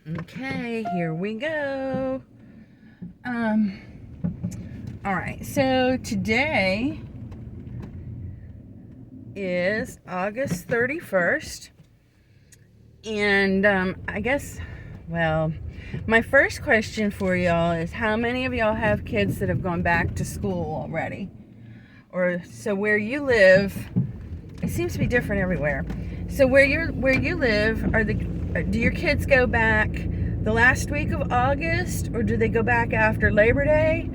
Okay, here we go. All right, so today is August 31st, and I guess, well, my first question for y'all is how many of y'all have kids that have gone back to school already? Or so where you live, it seems to be different everywhere. So where you live, do your kids go back the last week of August, or do they go back after Labor Day?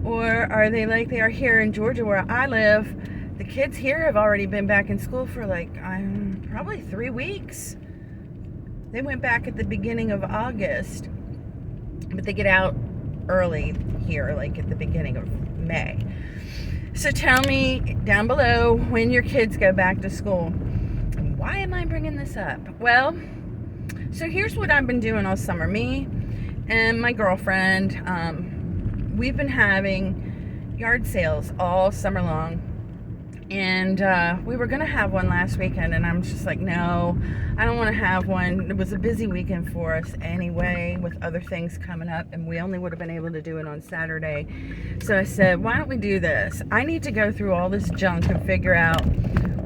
Or are they like they are here in Georgia where I live? The kids here have already been back in school for probably 3 weeks. They went back at the beginning of August, but they get out early here, like at the beginning of May. So tell me down below when your kids go back to school. Why am I bringing this up? Well, so here's what I've been doing all summer. Me and my girlfriend, we've been having yard sales all summer long. And we were going to have one last weekend, and I'm just like, no, I don't want to have one. It was a busy weekend for us anyway with other things coming up, and we only would have been able to do it on Saturday. So I said, why don't we do this? I need to go through all this junk and figure out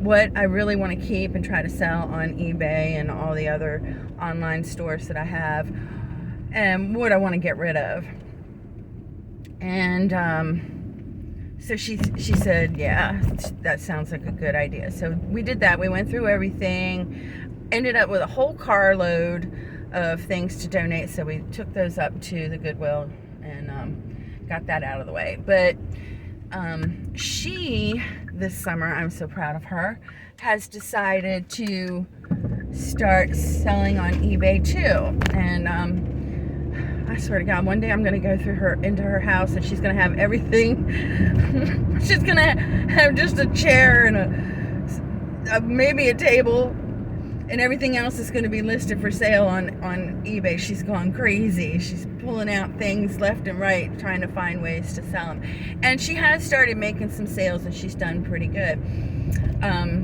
what I really want to keep and try to sell on eBay and all the other online stores that I have, and what I want to get rid of. And so she said, yeah, that sounds like a good idea. So we did that. We went through everything, ended up with a whole carload of things to donate. So we took those up to the Goodwill and got that out of the way. But she, this summer, I'm so proud of her, has decided to start selling on eBay too. And I swear to God, one day I'm going to go into her house, and she's going to have everything. She's going to have just a chair and maybe a table, and everything else is going to be listed for sale on eBay. She's gone crazy. She's pulling out things left and right, trying to find ways to sell them. And she has started making some sales, and she's done pretty good.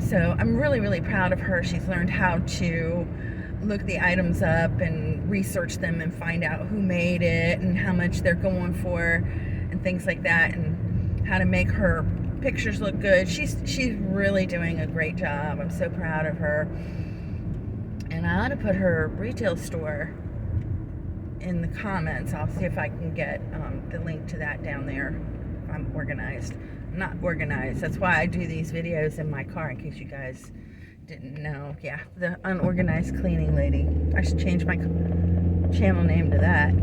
So I'm really, really proud of her. She's learned how to look the items up and research them and find out who made it and how much they're going for and things like that, and how to make her pictures look good. She's really doing a great job. I'm so proud of her. And I ought to put her retail store in the comments. I'll see if I can get the link to that down there. I'm organized. I'm not organized. That's why I do these videos in my car, in case you guys didn't know. Yeah, the unorganized cleaning lady. I should change my channel name to that.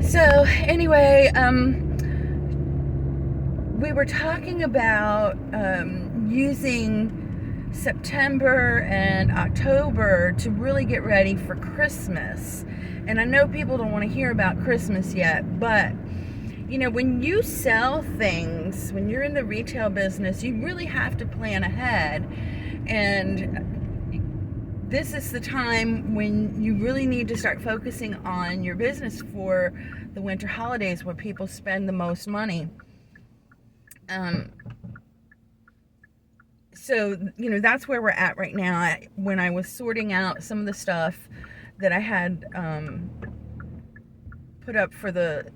So anyway, we were talking about using September and October to really get ready for Christmas. And I know people don't want to hear about Christmas yet, but you know, when you sell things, when you're in the retail business, you really have to plan ahead. And this is the time when you really need to start focusing on your business for the winter holidays, where people spend the most money. So, you know, that's where we're at right now. When I was sorting out some of the stuff that I had put up for the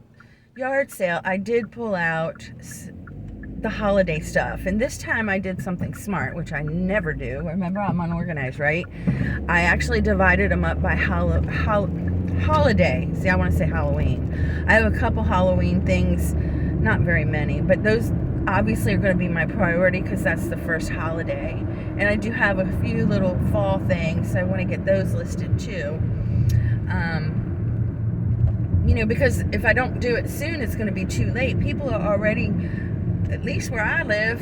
yard sale, I did pull out the holiday stuff, and this time I did something smart, which I never do. Remember, I'm unorganized, right? I actually divided them up by holiday. See, I want to say Halloween. I have a couple Halloween things, not very many, but those obviously are going to be my priority because that's the first holiday. And I do have a few little fall things, so I want to get those listed too. You know, because if I don't do it soon, it's going to be too late. People are already, at least where I live,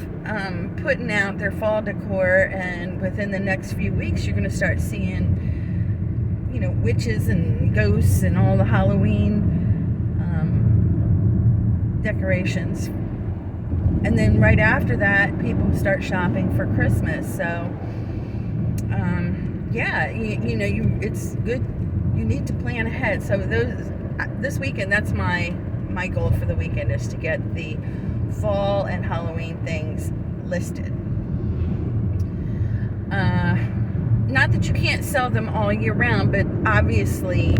putting out their fall decor, and within the next few weeks you're going to start seeing, you know, witches and ghosts and all the Halloween decorations. And then right after that, people start shopping for Christmas. So yeah, you know, it's good. You need to plan ahead. So this weekend, that's my goal for the weekend, is to get the fall and Halloween things listed. Not that you can't sell them all year round, but obviously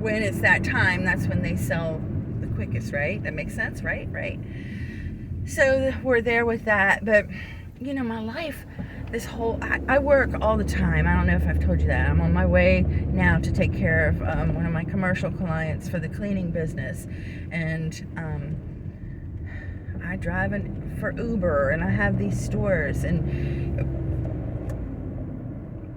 when it's that time, that's when they sell the quickest, right? That makes sense, right? So we're there with that. But my life, I work all the time. I don't know if I've told you that. I'm on my way now to take care of one of my commercial clients for the cleaning business, and I drive for Uber, and I have these stores, and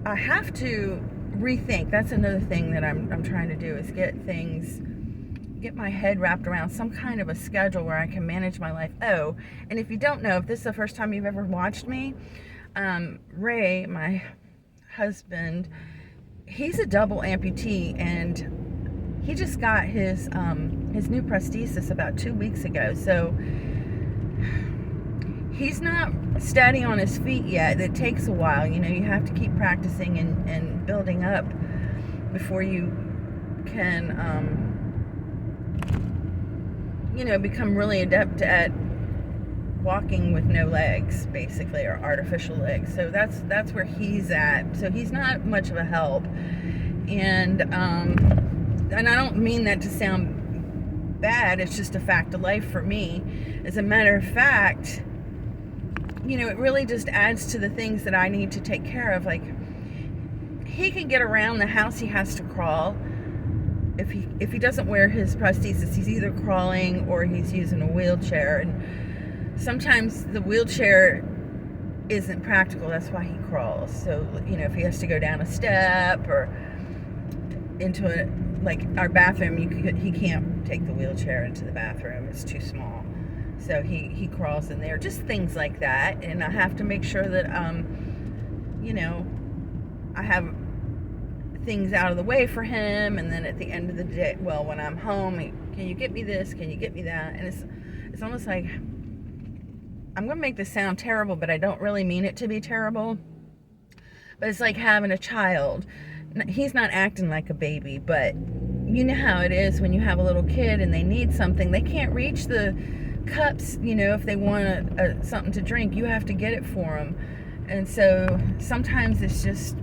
I have to rethink. That's another thing that I'm trying to do, is get my head wrapped around some kind of a schedule where I can manage my life. Oh, and if you don't know, if this is the first time you've ever watched me, Ray, my husband, he's a double amputee, and he just got his new prosthesis about 2 weeks ago. So he's not steady on his feet yet. It takes a while. You have to keep practicing and building up before you can, become really adept at walking with no legs, basically, or artificial legs. So that's where he's at. So he's not much of a help. And I don't mean that to sound bad. It's just a fact of life for me. As a matter of fact, it really just adds to the things that I need to take care of. Like, he can get around the house. He has to crawl. If he doesn't wear his prosthesis, he's either crawling or he's using a wheelchair. And sometimes the wheelchair isn't practical. That's why he crawls. So, if he has to go down a step or into like our bathroom, he can't take the wheelchair into the bathroom. It's too small. So he crawls in there. Just things like that. And I have to make sure that, I have things out of the way for him. And then at the end of the day, well, when I'm home, can you get me this? Can you get me that? And it's almost like, I'm going to make this sound terrible, but I don't really mean it to be terrible. But it's like having a child. He's not acting like a baby, but you know how it is when you have a little kid and they need something. They can't reach the cups, if they want something to drink. You have to get it for them. And so sometimes it's just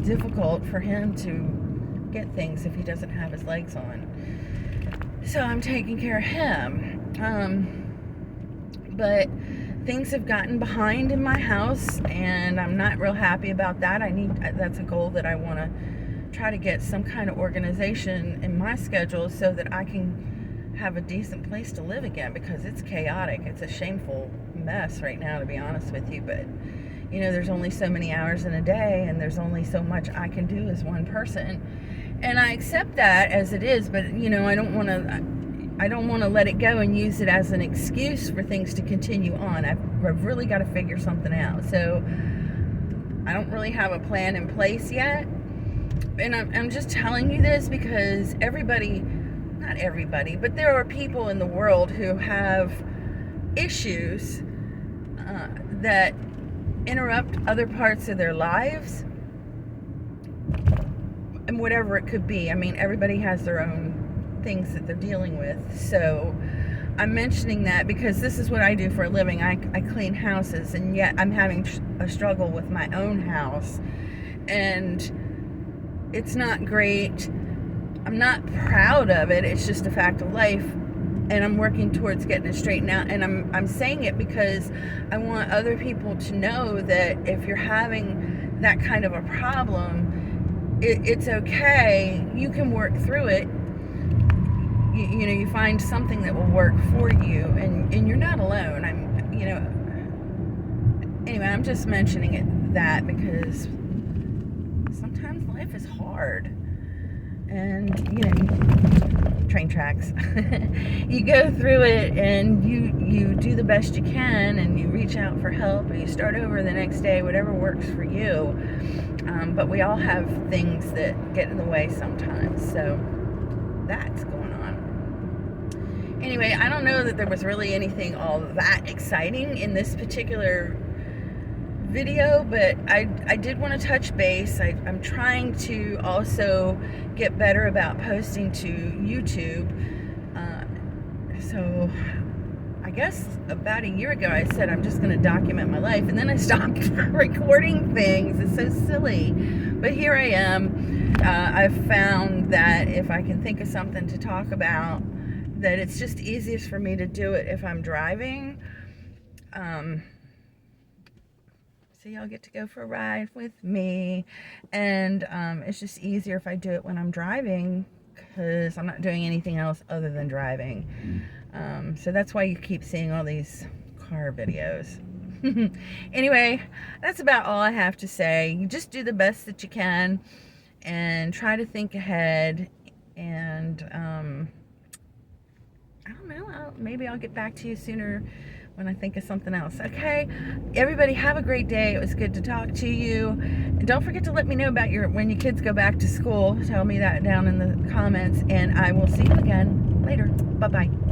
difficult for him to get things if he doesn't have his legs on. So I'm taking care of him. But things have gotten behind in my house, and I'm not real happy about that. That's a goal that I want to try to get some kind of organization in my schedule so that I can have a decent place to live again, because it's chaotic. It's a shameful mess right now, to be honest with you. But there's only so many hours in a day, and there's only so much I can do as one person, and I accept that as it is. But I don't want to let it go and use it as an excuse for things to continue on. I've really got to figure something out. So I don't really have a plan in place yet, and I'm just telling you this because not everybody, but there are people in the world who have issues that interrupt other parts of their lives, and whatever it could be. I mean, everybody has their own things that they're dealing with. So I'm mentioning that because this is what I do for a living. I clean houses, and yet I'm having a struggle with my own house, and it's not great. I'm not proud of it. It's just a fact of life, and I'm working towards getting it straightened out. And I'm saying it because I want other people to know that if you're having that kind of a problem, it's okay. You can work through it. You find something that will work for you, and you're not alone. Anyway, I'm just mentioning that because sometimes life is hard. And train tracks. You go through it, and you do the best you can, and you reach out for help, or you start over the next day, whatever works for you. But we all have things that get in the way sometimes, so that's going on. Anyway, I don't know that there was really anything all that exciting in this particular video, but I did want to touch base. I'm trying to also get better about posting to YouTube, so I guess about a year ago I said I'm just going to document my life, and then I stopped recording things. It's so silly. But here I am. I've found that if I can think of something to talk about, that it's just easiest for me to do it if I'm driving. So y'all get to go for a ride with me, and it's just easier if I do it when I'm driving, because I'm not doing anything else other than driving. So that's why you keep seeing all these car videos. Anyway, that's about all I have to say. You just do the best that you can and try to think ahead, and I don't know, maybe I'll get back to you sooner when I think of something else. Okay, everybody have a great day. It was good to talk to you, and don't forget to let me know about when your kids go back to school. Tell me that down in the comments, and I will see you again later. Bye bye.